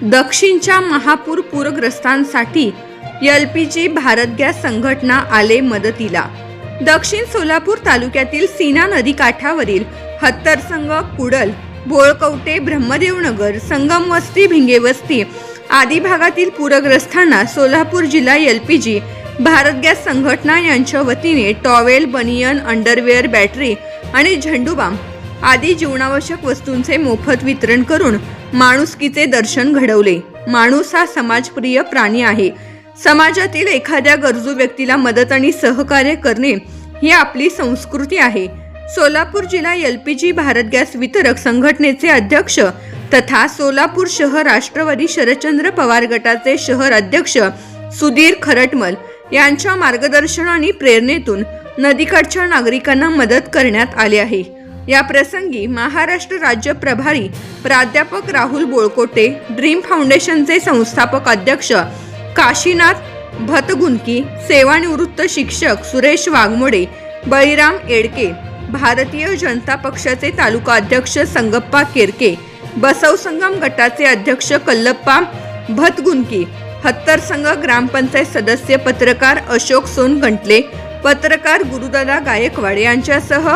दक्षिणच्या महापूर पूरग्रस्तांसाठी LPG Bharat gas संघटना आले मदतीला। दक्षिण सोलापूर तालुक्यातील सीना नदी काठावरील हत्तरसंग, कुडल, बोळकवटे, ब्रह्मदेवनगर, संगम वस्ती, भिंगे वस्ती आदी भागातील पूरग्रस्तांना सोलापूर जिल्हा LPG भारत गॅस संघटना यांच्या वतीने टॉवेल, बनियन, अंडरवेअर, बॅटरी आणि झेंडूबाम आदी जीवनावश्यक वस्तूंचे मोफत वितरण करून माणुसकीचे दर्शन घडवले। माणूस हा समाजप्रिय प्राणी आहे। समाजातील एखाद्या गरजू व्यक्तीला मदत आणि सहकार्य करणे ही आपली संस्कृती आहे। सोलापूर जिल्हा LPG भारत गॅस वितरक संघटनेचे अध्यक्ष तथा सोलापूर शहर राष्ट्रवादी शरदचंद्र पवार गटाचे शहर अध्यक्ष सुधीर खरटमल यांच्या मार्गदर्शन आणि प्रेरणेतून नदीकाठच्या नागरिकांना मदत करण्यात आली आहे। या प्रसंगी महाराष्ट्र राज्य प्रभारी प्राध्यापक राहुल बोळकोटे, ड्रीम फाउंडेशनचे संस्थापक अध्यक्ष काशीनाथ भतगुंकी, सेवानिवृत्त शिक्षक सुरेश वाघमोडे, बळीराम एडके, भारतीय जनता पक्षाचे तालुका अध्यक्ष संगप्पा केरके, बसव संगम गटाचे अध्यक्ष कल्लप्पा भतगुंकी, हत्तरसंग ग्रामपंचायत सदस्य पत्रकार अशोक सोनगंटले, पत्रकार गुरुदादा गायकवाड यांच्यासह